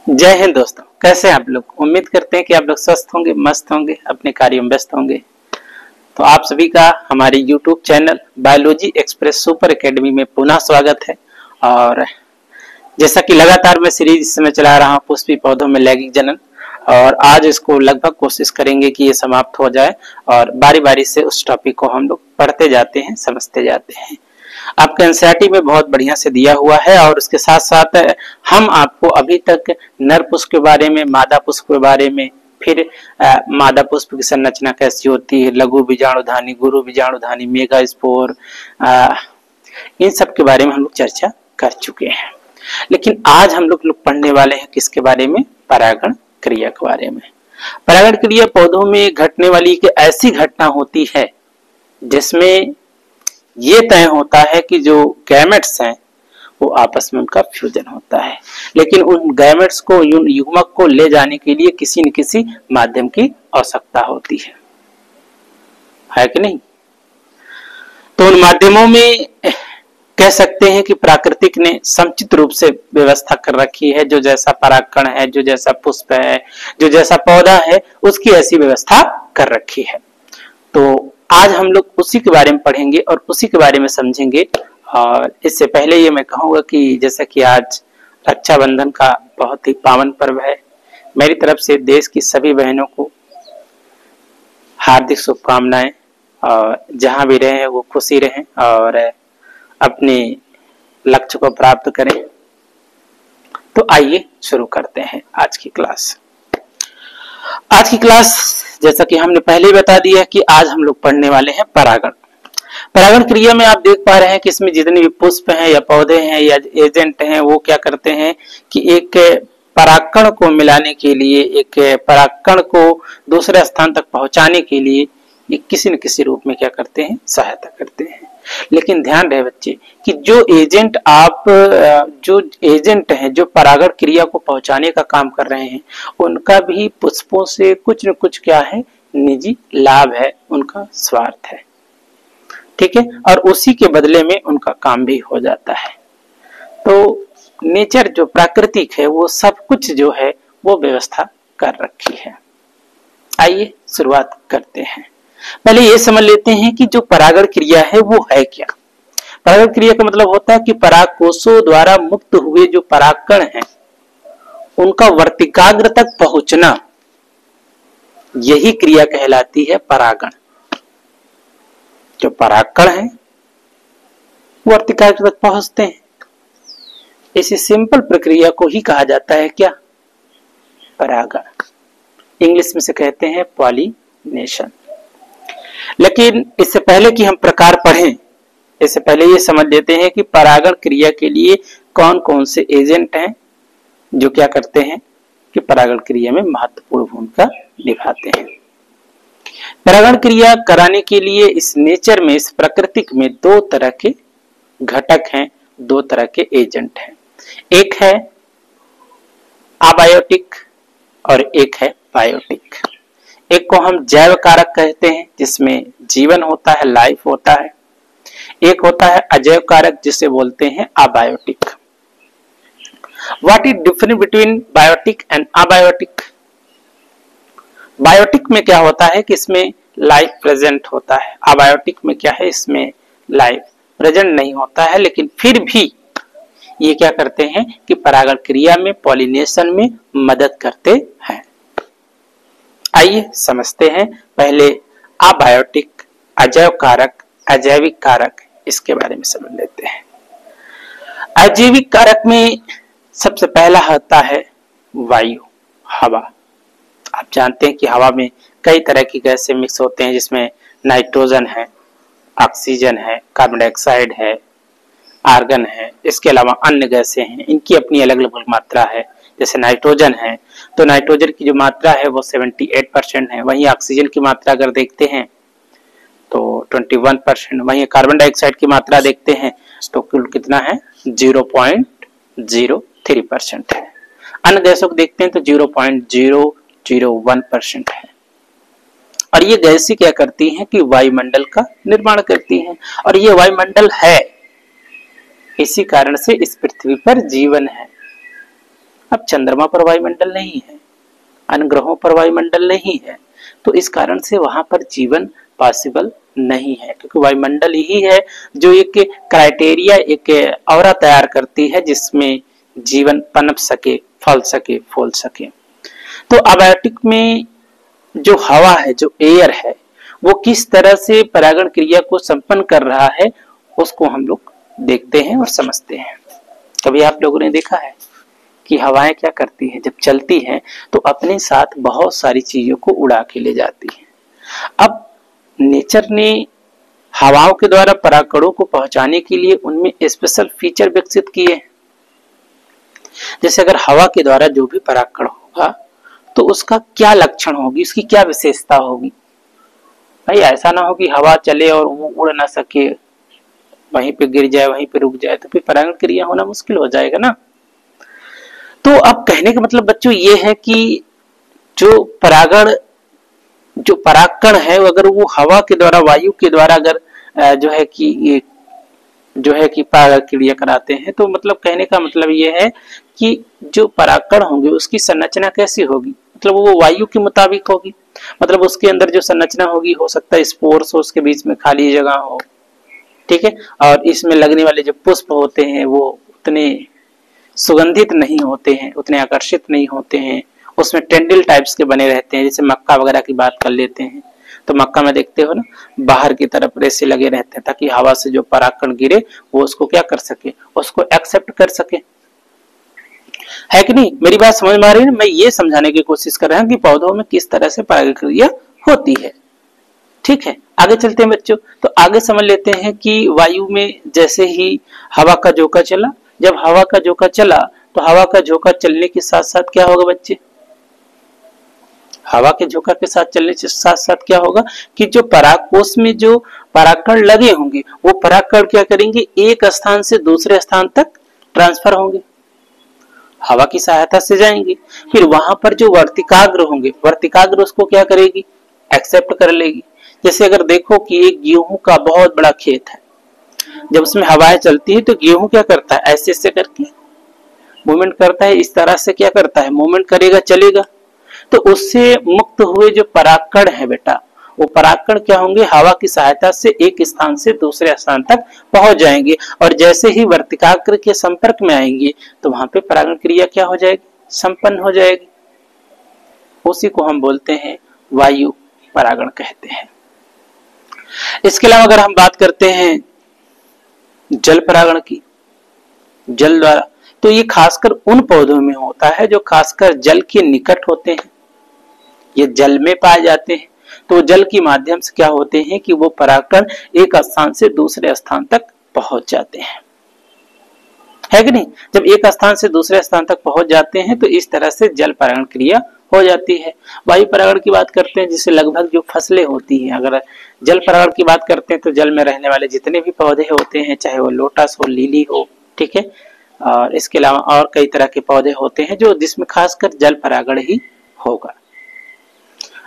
जय हिंद दोस्तों, कैसे हैं आप लोग। उम्मीद करते हैं कि आप लोग स्वस्थ होंगे, मस्त होंगे, अपने कार्य में व्यस्त होंगे। तो आप सभी का हमारे YouTube channel biology express super academy में पुनः स्वागत है। और जैसा कि लगातार मैं सीरीज इस समय चला रहा हूं पुष्पी पौधों में लैंगिक जनन, और आज इसको लगभग कोशिश करेंगे कि ये समाप्त हो जाए और बारी बारी से उस टॉपिक को हम लोग पढ़ते जाते हैं, समझते जाते हैं। आपका एनसीईआरटी में बहुत बढ़िया से दिया हुआ है और उसके साथ साथ हम आपको अभी तक नर पुष्प के बारे में, मादा पुष्प के बारे में, फिर मादा पुष्प की संरचना कैसी होती है, लघु बीजाणुधानी, गुरु बीजाणुधानी, मेगा स्पोर, इन सब के बारे में हम लोग चर्चा कर चुके हैं। लेकिन आज हम लोग पढ़ने वाले हैं किसके बारे में? परागण क्रिया के बारे में। परागण क्रिया पौधों में घटने वाली एक ऐसी घटना होती है जिसमें ये तय होता है कि जो गैमेट्स हैं वो आपस में उनका फ्यूजन होता है, लेकिन उन गैमेट्स को, युग्मक को ले जाने के लिए किसी न किसी माध्यम की आवश्यकता होती है कि नहीं? तो उन माध्यमों में कह सकते हैं कि प्राकृतिक ने समुचित रूप से व्यवस्था कर रखी है। जो जैसा परागकण है, जो जैसा पुष्प है, जो जैसा पौधा है, उसकी ऐसी व्यवस्था कर रखी है। तो आज हम लोग उसी के बारे में पढ़ेंगे और उसी के बारे में समझेंगे। और इससे पहले ये मैं कहूँगा कि जैसा कि आज रक्षाबंधन का बहुत ही पावन पर्व है, मेरी तरफ से देश की सभी बहनों को हार्दिक शुभकामनाएं, और जहां भी रहें वो खुशी रहें और अपने लक्ष्य को प्राप्त करें। तो आइए शुरू करते हैं आज की क्लास। आज की क्लास जैसा कि हमने पहले ही बता दिया कि आज हम लोग पढ़ने वाले हैं परागण। परागण क्रिया में आप देख पा रहे हैं कि इसमें जितने भी पुष्प हैं या पौधे हैं या एजेंट हैं वो क्या करते हैं कि एक परागकण को मिलाने के लिए, एक परागकण को दूसरे स्थान तक पहुंचाने के लिए ये किसी न किसी रूप में क्या करते हैं? सहायता करते हैं। लेकिन ध्यान रहे बच्चे कि जो एजेंट हैं, जो परागण क्रिया को पहुंचाने का काम कर रहे हैं, उनका भी पुष्पों से कुछ न कुछ क्या है? निजी लाभ है, उनका स्वार्थ है। ठीक है, और उसी के बदले में उनका काम भी हो जाता है। तो नेचर जो प्राकृतिक है वो सब कुछ जो है वो व्यवस्था कर रखी है। आइए शुरुआत करते हैं। पहले ये समझ लेते हैं कि जो परागण क्रिया है वो है क्या। परागण क्रिया का मतलब होता है कि पराग कोषों द्वारा मुक्त हुए जो परागकण हैं उनका वर्तिकाग्र तक पहुंचना, यही क्रिया कहलाती है परागण। जो परागकण हैं वर्तिकाग्र तक पहुंचते हैं, इसी सिंपल प्रक्रिया को ही कहा जाता है क्या? परागण। इंग्लिश में से कहते हैं पॉलिनेशन। लेकिन इससे पहले कि हम प्रकार पढ़ें, इससे पहले ये समझ लेते हैं कि परागण क्रिया के लिए कौन कौन से एजेंट हैं जो क्या करते हैं कि परागण क्रिया में महत्वपूर्ण भूमिका निभाते हैं। परागण क्रिया कराने के लिए इस नेचर में, इस प्राकृतिक में दो तरह के घटक हैं, दो तरह के एजेंट हैं। एक है अबायोटिक और एक है बायोटिक। एक को हम जैव कारक कहते हैं जिसमें जीवन होता है, लाइफ होता है। एक होता है अजैव कारक जिसे बोलते हैं abiotic. What is difference between biotic and abiotic? Biotic में क्या होता है कि इसमें लाइफ प्रेजेंट होता है। अबायोटिक में क्या है? इसमें लाइफ प्रेजेंट नहीं होता है, लेकिन फिर भी ये क्या करते हैं कि परागण क्रिया में, पॉलिनेशन में मदद करते हैं। आइए समझते हैं। पहले अबायोटिक, अजैव कारक, अजैविक कारक, इसके बारे में समझ लेते हैं। अजैविक कारक में सबसे पहला होता है वायु, हवा। आप जानते हैं कि हवा में कई तरह की गैसें मिक्स होते हैं, जिसमें नाइट्रोजन है, ऑक्सीजन है, कार्बन डाइऑक्साइड है, आर्गन है, इसके अलावा अन्य गैसें हैं। इनकी अपनी अलग अलग मात्रा है। जैसे नाइट्रोजन है तो नाइट्रोजन की जो मात्रा है वो 78% है। वहीं ऑक्सीजन की मात्रा अगर देखते हैं तो 21%। वहीं कार्बन डाइऑक्साइड की मात्रा देखते हैं तो कुल कितना है? 0.03% है। अन्य गैसों को देखते हैं तो 0.001% है। और ये गैसें क्या करती हैं कि वायुमंडल का निर्माण करती हैं, और ये वायुमंडल है, इसी कारण से इस पृथ्वी पर जीवन है। अब चंद्रमा पर वायुमंडल नहीं है, अन्य ग्रहों पर वायुमंडल नहीं है, तो इस कारण से वहां पर जीवन पॉसिबल नहीं है, क्योंकि वायुमंडल ही है जो एक क्राइटेरिया, एक ऑरा तैयार करती है जिसमें जीवन पनप सके, फल सके, फूल सके। तो अबायोटिक में जो हवा है, जो एयर है, वो किस तरह से परागण क्रिया को संपन्न कर रहा है उसको हम लोग देखते हैं और समझते हैं। कभी आप लोगों ने देखा है कि हवाएं क्या करती हैं? जब चलती हैं तो अपने साथ बहुत सारी चीजों को उड़ा के ले जाती हैं। अब नेचर ने हवाओं के द्वारा परागकणों को पहुंचाने के लिए उनमें स्पेशल फीचर विकसित किए हैं। जैसे अगर हवा के द्वारा जो भी परागकण होगा तो उसका क्या लक्षण होगी, उसकी क्या विशेषता होगी। भाई ऐसा ना हो कि हवा चले और वो उड़ ना सके, वहीं पे गिर जाए, वहीं पे रुक जाए, तो फिर परागण क्रिया होना मुश्किल हो जाएगा ना। तो अब कहने का मतलब बच्चों ये है कि जो परागकण है अगर वो हवा के द्वारा, वायु के द्वारा अगर जो है कि परागण क्रिया कराते हैं, तो मतलब कहने का मतलब ये है कि जो परागकण होंगे उसकी संरचना कैसी होगी, मतलब वो वायु के मुताबिक होगी। मतलब उसके अंदर जो संरचना होगी, हो सकता है स्पोर्स हो, उसके बीच में खाली जगह हो, ठीक है। और इसमें लगने वाले जो पुष्प होते हैं वो उतने सुगंधित नहीं होते हैं, उतने आकर्षित नहीं होते हैं, उसमें टेंडिल टाइप्स के बने रहते हैं। जैसे मक्का वगैरह की बात कर लेते हैं तो मक्का में देखते हो ना, बाहर की तरफ रेसे लगे रहते हैं ताकि हवा से जो परागकण गिरे वो उसको क्या कर सके, उसको एक्सेप्ट कर सके, है कि नहीं। मेरी बात समझ में आ रही है? मैं ये समझाने की कोशिश कर रहा हूं कि पौधों में किस तरह से परागण क्रिया होती है। ठीक है, आगे चलते हैं बच्चों। तो आगे समझ लेते हैं कि वायु में जैसे ही हवा का झोंका चला, जब हवा का झोंका चला तो हवा का झोंका चलने के साथ साथ क्या होगा बच्चे? हवा के झोंका के साथ चलने के साथ साथ क्या होगा कि जो परागकोश में जो परागकण लगे होंगे वो परागकण क्या करेंगे, एक स्थान से दूसरे स्थान तक ट्रांसफर होंगे, हवा की सहायता से जाएंगे। फिर वहां पर जो वर्तिकाग्र होंगे, वर्तिकाग्र उसको क्या करेगी, एक्सेप्ट कर लेगी। जैसे अगर देखो कि एक गेहूं का बहुत बड़ा खेत है, जब उसमें हवाएं चलती है तो गेहूं क्या करता है, ऐसे ऐसे करके मूवमेंट करता है, इस तरह से क्या करता है, मूवमेंट करेगा, चलेगा। तो उससे मुक्त हुए जो परागकण है बेटा, वो परागकण क्या होंगे, हवा की सहायता से एक स्थान से दूसरे स्थान तक पहुंच जाएंगे, और जैसे ही वर्तिकाग्र के संपर्क में आएंगे तो वहां पे परागण क्रिया क्या हो जाएगी, संपन्न हो जाएगी। उसी को हम बोलते हैं वायु परागण कहते हैं। इसके अलावा अगर हम बात करते हैं जल परागण की, जल द्वारा, तो ये खासकर उन पौधों में होता है जो खासकर जल के निकट होते हैं, ये जल में पाए जाते हैं। तो जल के माध्यम से क्या होते हैं कि वो परागकण एक स्थान से दूसरे स्थान तक पहुंच जाते हैं, है कि नहीं। जब एक स्थान से दूसरे स्थान तक पहुंच जाते हैं तो इस तरह से जल परागण क्रिया हो जाती है। वायु परागण की बात करते हैं जिससे लगभग जो फसलें होती हैं, अगर जल परागण की बात करते हैं तो जल में रहने वाले जितने भी पौधे होते हैं, चाहे वो लोटस हो, लिली हो, ठीक है, और इसके अलावा और कई तरह के पौधे होते हैं जो जिसमें खासकर जल परागण ही होगा।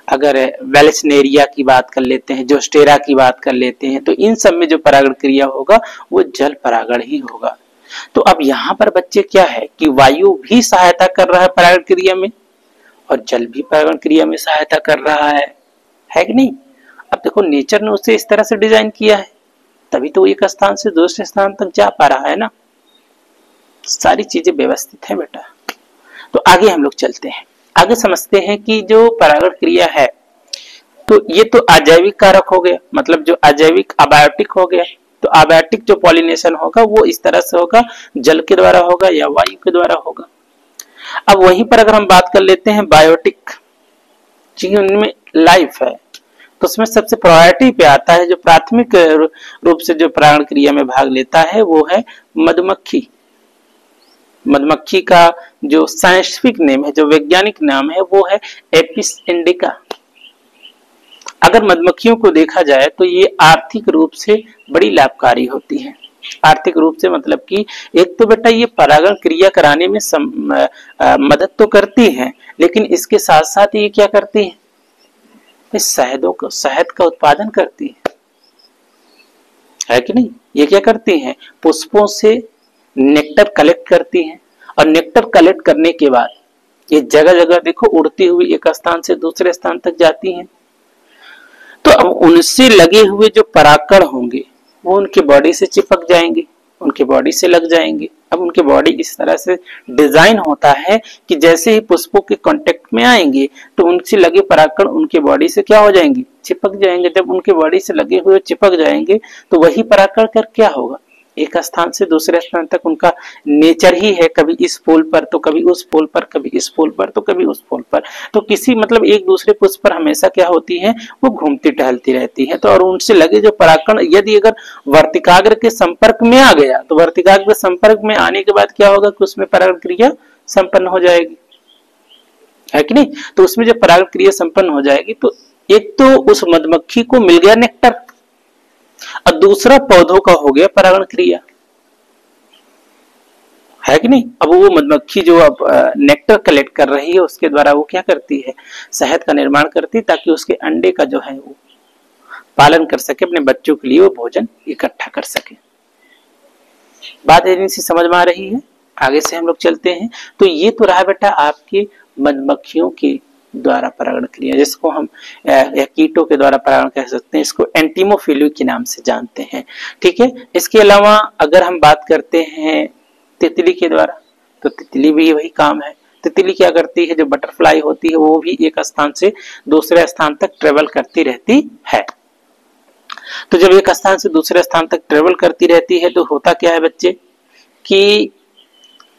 अगर वेलेस्नेरिया की बात कर लेते हैं, जोस्टेरा की बात कर लेते हैं, तो इन सब में जो परागण क्रिया होगा वो जल परागण ही होगा। तो अब यहाँ पर बच्चे क्या है कि वायु भी सहायता कर रहा है परागण क्रिया में और जल भी परागण क्रिया में सहायता कर रहा है कि नहीं। अब देखो नेचर ने उसे इस तरह से डिजाइन किया है, तभी तो एक स्थान से दूसरे स्थान तक जा पा रहा है ना। सारी चीजें व्यवस्थित है बेटा। तो आगे हम लोग चलते हैं, आगे समझते हैं कि जो परागण क्रिया है तो ये तो अजैविक कारक हो गया, मतलब जो अजैविक अबायोटिक हो गया। तो अबायोटिक जो पॉलिनेशन होगा वो इस तरह से होगा, जल के द्वारा होगा या वायु के द्वारा होगा। अब वहीं पर अगर हम बात कर लेते हैं बायोटिक, जी उनमें लाइफ है, तो उसमें सबसे प्रायोरिटी पे आता है, जो प्राथमिक रूप से जो परागण क्रिया में भाग लेता है वो है मधुमक्खी। मधुमक्खी का जो साइंटिफिक नेम है, जो वैज्ञानिक नाम है वो है एपिस इंडिका। अगर मधुमक्खियों को देखा जाए तो ये आर्थिक रूप से बड़ी लाभकारी होती है। आर्थिक रूप से मतलब कि एक तो बेटा ये परागण क्रिया कराने में मदद तो करती है, लेकिन इसके साथ साथ ये क्या करती है, इस शहद का उत्पादन करती है कि नहीं। ये क्या करती है, पुष्पों से नेक्टर कलेक्ट करती हैं और नेक्टर कलेक्ट करने के बाद ये जगह जगह देखो उड़ती हुई एक स्थान से दूसरे स्थान तक जाती हैं। तो अब उनसे लगे हुए जो परागकण होंगे वो उनके बॉडी से चिपक जाएंगे, उनके बॉडी से लग जाएंगे। अब उनके बॉडी इस तरह से डिजाइन होता है कि जैसे ही पुष्पों के कांटेक्ट में आएंगे तो उनसे लगे परागकण उनके बॉडी से क्या हो जाएंगे, चिपक जाएंगे। जब उनके बॉडी से लगे हुए चिपक जाएंगे तो वही परागकण कर क्या होगा, एक स्थान से दूसरे स्थान तक उनका नेचर ही है, कभी इस फूल पर तो कभी उस फूल पर, कभी इस फूल पर तो कभी उस फूल पर। तो किसी मतलब एक दूसरे पुष्प पर हमेशा क्या होती है, वो घूमती टहलती रहती है। तो और उनसे लगे जो परागकण यदि अगर वर्तिकाग्र के संपर्क में आ गया तो वर्तिकाग्र के संपर्क में आने के बाद क्या होगा कि उसमें परागण क्रिया संपन्न हो जाएगी, है कि नहीं। तो उसमें जब परागण क्रिया संपन्न हो जाएगी तो एक तो उस मधुमक्खी को मिल गया नेक्टर और दूसरा पौधों का हो गया परागण क्रिया, है कि नहीं। अब वो मधुमक्खी जो अब नेक्टर कलेक्ट कर रही है उसके द्वारा वो क्या करती है, शहद का निर्माण करती है ताकि उसके अंडे का जो है वो पालन कर सके, अपने बच्चों के लिए वो भोजन इकट्ठा कर सके। बात इतनी सी समझ में आ रही है, आगे से हम लोग चलते हैं। तो ये तो रहा बेटा आपके मधुमक्खियों के द्वारा परागण क्रिया, जिसको हम या कीटों के द्वारा परागण कह सकते हैं, इसको एंटीमोफिली के नाम से जानते हैं, ठीक है। इसके अलावा अगर हम बात करते हैं तितली के द्वारा, तो तितली भी वही काम है। तितली क्या करती है, जो बटरफ्लाई होती है वो भी एक स्थान से दूसरे स्थान तक ट्रेवल करती रहती है। तो जब एक स्थान से दूसरे स्थान तक ट्रेवल करती रहती है तो होता क्या है बच्चे कि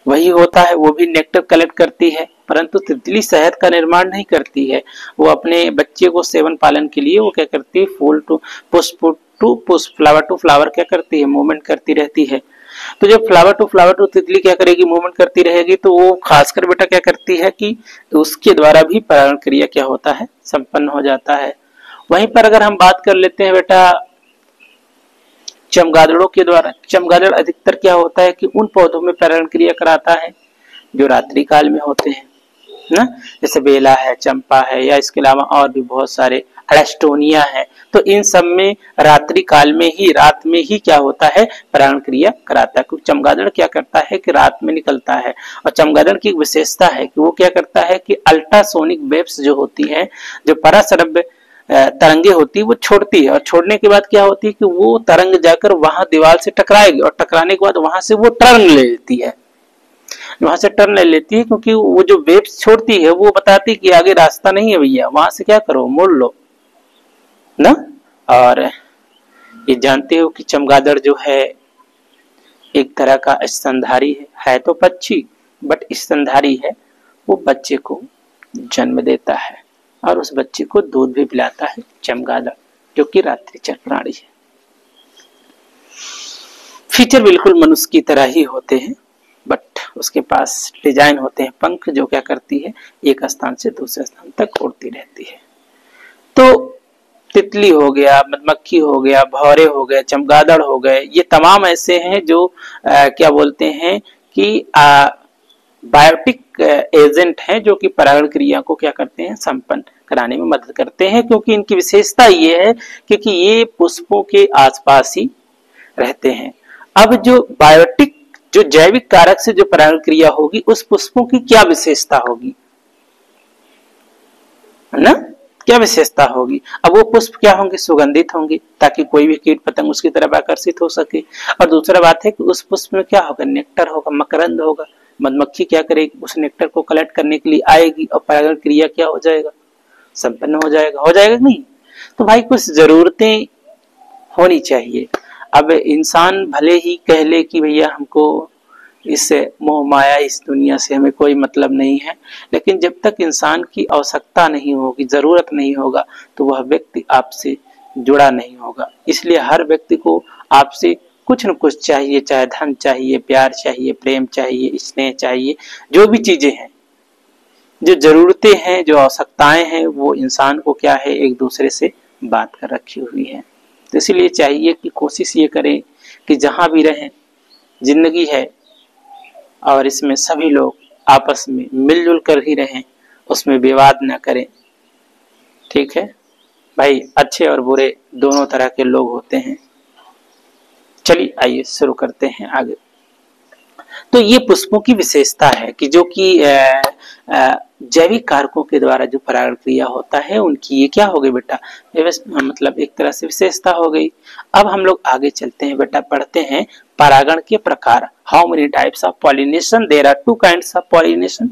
वही होता है, वो भी नेक्टर कलेक्ट करती है, परंतु तितली शहद का निर्माण नहीं करती है। वो अपने बच्चे को सेवन पालन के लिए वो क्या करती है, फूल टू पुष्प टू पुष्प, फ्लावर टू फ्लावर क्या करती है, मूवमेंट करती रहती है। तो जब फ्लावर टू तितली क्या करेगी, मूवमेंट करती रहेगी, तो वो खासकर बेटा क्या करती है कि उसके द्वारा भी परागण क्रिया क्या होता है, संपन्न हो जाता है। वहीं पर अगर हम बात कर लेते हैं बेटा चमगादड़ों के द्वारा, चमगादड़ अधिकतर क्या होता है कि उन पौधों में परागण क्रिया कराता है जो रात्रि काल में होते हैं ना, जैसे बेला है, चंपा है, या इसके अलावा और भी बहुत सारे एस्टोनिया है। तो इन सब में रात्रि काल में ही, रात में ही क्या होता है, परागण क्रिया कराता है। क्योंकि चमगादड़ क्या करता है कि रात में निकलता है, और चमगादड़ की विशेषता है कि वो क्या करता है कि अल्ट्रासोनिक वेव्स जो होती है, जो पराश्रव्य तरंगे होती है वो छोड़ती है, और छोड़ने के बाद क्या होती है कि वो तरंग जाकर वहां दीवार से टकराएगी, और टकराने के बाद वहां से वो टर्न ले लेती है, वहां से टर्न ले लेती है, क्योंकि वो जो वेव्स छोड़ती है वो बताती है कि आगे रास्ता नहीं है भैया, वहां से क्या करो, मोड़ लो ना। और ये जानते हो कि चमगादड़ जो है एक तरह का स्तनधारी है तो पक्षी, बट स्तनधारी है। वो बच्चे को जन्म देता है और उस बच्चे को दूध भी पिलाता है चमगादड़, जो कि रात्रिचर प्राणी है। फीचर बिल्कुल मनुष्य की तरह ही होते हैं, बट उसके पास डिजाइन होते हैं पंख, जो क्या करती है, एक स्थान से दूसरे स्थान तक उड़ती रहती है। तो तितली हो गया, मधुमक्खी हो गया, भौरे हो गए, चमगादड़ हो गए, ये तमाम ऐसे हैं जो क्या बोलते हैं कि बायोटिक एजेंट हैं, जो कि परागण क्रिया को क्या करते हैं, संपन्न कराने में मदद करते हैं। क्योंकि इनकी विशेषता ये है क्योंकि ये पुष्पों के आसपास ही रहते हैं। अब जो बायोटिक, जो जैविक कारक से जो परागण क्रिया होगी, उस पुष्पों की क्या विशेषता होगी, है ना, क्या विशेषता होगी। अब वो पुष्प क्या होंगे, सुगंधित होंगे, ताकि कोई भी कीट पतंग उसकी तरफ आकर्षित हो सके। और दूसरा बात है कि उस पुष्प में क्या होगा, नेक्टर होगा, मकरंद होगा। मधुमक्खी क्या करेगी, उस नेक्टर को कलेक्ट करने के लिए आएगी और परागण क्रिया क्या हो जाएगा, संपन्न हो जाएगा नहीं। तो भाई कुछ जरूरतें होनी चाहिए। अब इंसान भले ही कह ले कि भैया हमको इस मोह माया, इस दुनिया से हमें कोई मतलब नहीं है, लेकिन जब तक इंसान की आवश्यकता नहीं होगी, जरूरत नहीं होगा, तो वह व्यक्ति आपसे जुड़ा नहीं होगा। इसलिए हर व्यक्ति को आपसे कुछ न कुछ चाहिए, चाहे धन चाहिए, प्यार चाहिए, प्रेम चाहिए, स्नेह चाहिए, जो भी चीजें हैं, जो जरूरतें हैं, जो आवश्यकताएं हैं, वो इंसान को क्या है, एक दूसरे से बात कर रखी हुई है। तो इसलिए चाहिए कि कोशिश ये करें कि जहां भी रहें, जिंदगी है और इसमें सभी लोग आपस में मिलजुल कर ही रहें, उसमें विवाद न करें, ठीक है भाई। अच्छे और बुरे दोनों तरह के लोग होते हैं। चलिए आइए शुरू करते हैं आगे। तो ये पुष्पों की विशेषता है कि जो कि जैविक कारकों के द्वारा जो परागण क्रिया होता है उनकी ये क्या हो गई बेटा, मतलब एक तरह से विशेषता हो गई। अब हम लोग आगे चलते हैं बेटा, पढ़ते हैं परागण के प्रकार। How many types of pollination? There are two kinds of pollination.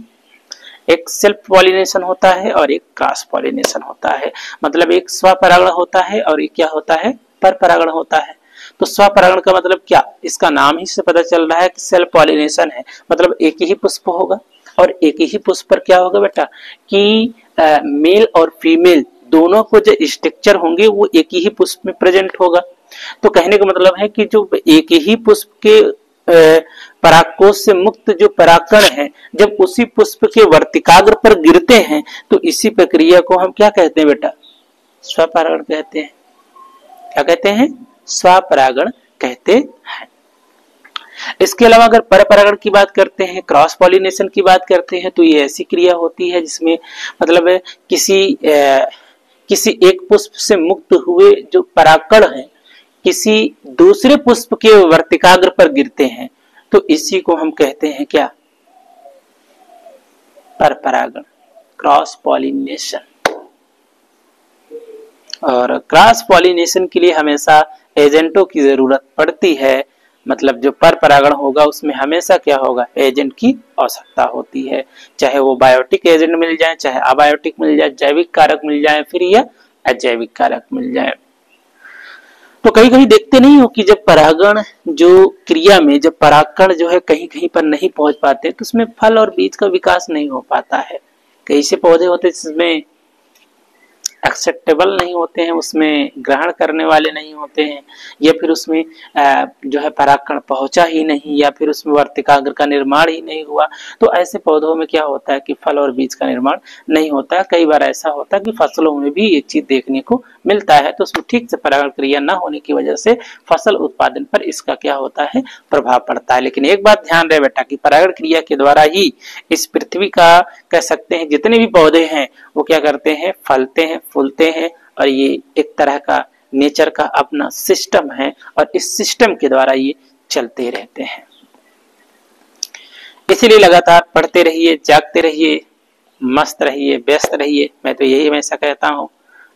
एक सेल्फ पॉलिनेशन होता है और एक क्रॉस पॉलिनेशन होता है। मतलब एक स्वपरागण होता है और एक क्या होता है, पर परागण होता है। तो स्वपरागण का मतलब क्या, इसका नाम ही से पता चल रहा है कि सेल्फ पॉलिनेशन है, मतलब एक ही पुष्प होगा और एक ही पुष्प पर क्या होगा बेटा कि मेल और फीमेल दोनों को जो स्ट्रक्चर होंगे वो एक ही पुष्प में प्रेजेंट होगा। तो कहने का मतलब है कि जो एक ही पुष्प के परागकोश से मुक्त जो परागकण है जब उसी पुष्प के वर्तिकाग्र पर गिरते हैं तो इसी प्रक्रिया को हम क्या कहते हैं बेटा, स्वपरागण कहते हैं। क्या कहते हैं, स्वपरागण कहते हैं। इसके अलावा अगर परपरागण की बात करते हैं, क्रॉस पॉलिनेशन की बात करते हैं, तो ये ऐसी क्रिया होती है जिसमें मतलब किसी एक पुष्प से मुक्त हुए जो परागकण हैं किसी दूसरे पुष्प के वर्तिकाग्र पर गिरते हैं तो इसी को हम कहते हैं क्या, परपरागण, क्रॉस पॉलिनेशन। और क्रॉस पॉलिनेशन के लिए हमेशा एजेंटों की जरूरत पड़ती है। मतलब जो पर परागण होगा उसमें हमेशा क्या होगा, एजेंट की आवश्यकता होती है, चाहे वो बायोटिक एजेंट मिल जाए, चाहे अबायोटिक मिल जाए, जैविक कारक मिल जाए फिर या अजैविक कारक मिल जाए। तो कहीं कहीं देखते नहीं हो कि जब परागण जो क्रिया में जब परागकण जो है कहीं कहीं पर नहीं पहुंच पाते तो उसमें फल और बीज का विकास नहीं हो पाता है। कई से पौधे होते जिसमें एक्सेप्टेबल नहीं होते हैं, उसमें ग्रहण करने वाले नहीं होते हैं, या फिर उसमें जो है परागकण पहुंचा ही नहीं, या फिर उसमें वर्तिकाग्र का निर्माण ही नहीं हुआ। तो ऐसे पौधों में क्या होता है कि फल और बीज का निर्माण नहीं होता है। कई बार ऐसा होता है कि फसलों में भी ये चीज देखने को मिलता है, तो उसमें ठीक से परागण क्रिया न होने की वजह से फसल उत्पादन पर इसका क्या होता है, प्रभाव पड़ता है। लेकिन एक बात ध्यान रहे बेटा कि परागण क्रिया के द्वारा ही इस पृथ्वी का कह सकते हैं जितने भी पौधे हैं वो क्या करते हैं, फलते हैं, फूलते हैं, और ये एक तरह का नेचर का अपना सिस्टम है और इस सिस्टम के द्वारा ये चलते रहते हैं। इसलिए लगातार पढ़ते रहिए, जागते रहिए, मस्त रहिए, व्यस्त रहिए, मैं तो यही हमेशा कहता हूं।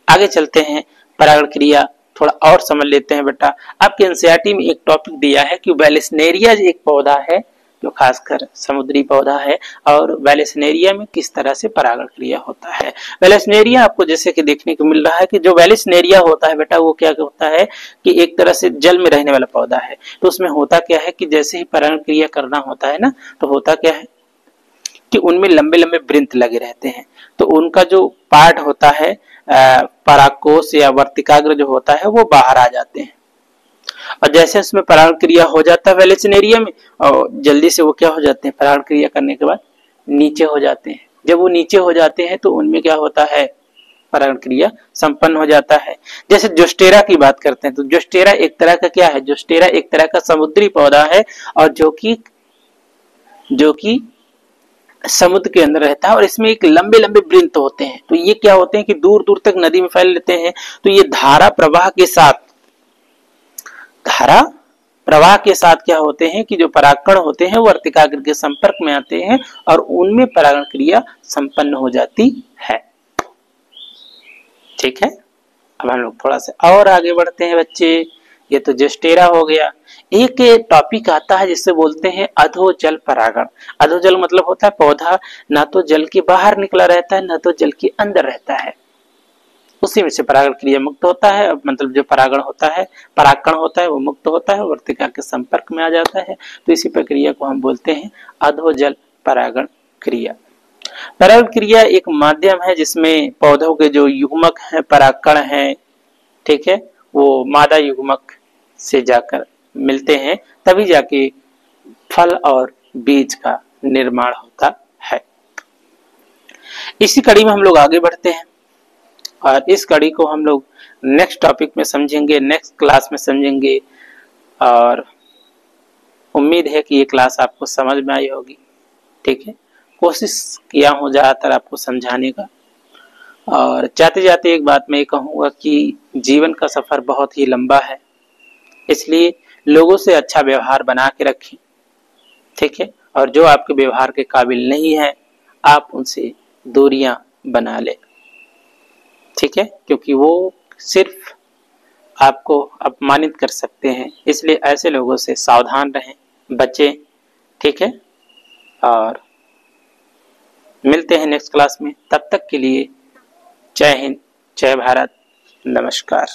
आगे चलते हैं, परागण क्रिया थोड़ा और समझ लेते हैं बेटा। आपके एनसीईआरटी में एक टॉपिक दिया है कि वेलेस्नेरिया एक पौधा है जो खासकर समुद्री पौधा है, और वेलेस्नेरिया में किस तरह से परागण क्रिया होता है। वेलेस्नेरिया आपको जैसे कि देखने को मिल रहा है कि जो वेलेस्नेरिया होता है बेटा वो क्या होता है कि एक तरह से जल में रहने वाला पौधा है। तो उसमें होता क्या है कि जैसे ही परागण क्रिया करना होता है ना, तो होता क्या है कि उनमें लंबे लंबे वृंत लगे रहते हैं। तो उनका जो पार्ट होता है परागकोश या वर्तिकाग्र जो होता है वो बाहर आ जाते हैं, और जैसे उसमें परागण क्रिया हो जाता है वेलेस्नेरिया में, और जल्दी से वो क्या हो जाते हैं, परागण क्रिया करने के बाद नीचे हो जाते हैं। जब वो नीचे हो जाते हैं तो उनमें क्या होता है, परागण क्रिया संपन्न हो जाता है। जैसे जोस्टेरा की बात करते हैं तो जोस्टेरा एक तरह का क्या है, जोस्टेरा एक तरह का समुद्री पौधा है और जो कि समुद्र के अंदर रहता है, और इसमें एक लंबे लंबे वृंत होते हैं। तो ये क्या होते हैं कि दूर दूर तक नदी में फैल लेते हैं। तो ये धारा प्रवाह के साथ क्या होते हैं कि जो परागकण होते हैं वो वर्तिकाग्र के संपर्क में आते हैं और उनमें परागण क्रिया संपन्न हो जाती है। ठीक है, अब हम लोग थोड़ा सा और आगे बढ़ते हैं बच्चे। ये तो जोस्टेरा हो गया। एक टॉपिक आता है जिससे बोलते हैं अधोजल परागण। अधोजल मतलब होता है पौधा ना तो जल के बाहर निकला रहता है ना तो जल के अंदर रहता है, उसी में से परागण क्रिया मुक्त होता है। मतलब जो परागण होता है, परागकण होता है वो मुक्त होता है, वर्तिका के संपर्क में आ जाता है। तो इसी प्रक्रिया को हम बोलते हैं अधोजल परागण क्रिया। परागण क्रिया एक माध्यम है जिसमें पौधों के जो युग्मक हैं, परागकण हैं, ठीक है, वो मादा युग्मक से जाकर मिलते हैं, तभी जाके फल और बीज का निर्माण होता है। इसी कड़ी में हम लोग आगे बढ़ते हैं और इस कड़ी को हम लोग नेक्स्ट टॉपिक में समझेंगे, नेक्स्ट क्लास में समझेंगे, और उम्मीद है कि ये क्लास आपको समझ में आई होगी। ठीक है, कोशिश किया हूँ ज्यादातर आपको समझाने का। और जाते जाते एक बात मैं कहूँगा कि जीवन का सफर बहुत ही लंबा है, इसलिए लोगों से अच्छा व्यवहार बना के रखें, ठीक है। और जो आपके व्यवहार के काबिल नहीं है आप उनसे दूरियां बना लें, ठीक है, क्योंकि वो सिर्फ आपको अपमानित कर सकते हैं। इसलिए ऐसे लोगों से सावधान रहें, बचें, ठीक है। और मिलते हैं नेक्स्ट क्लास में, तब तक के लिए जय हिंद, जय भारत, नमस्कार।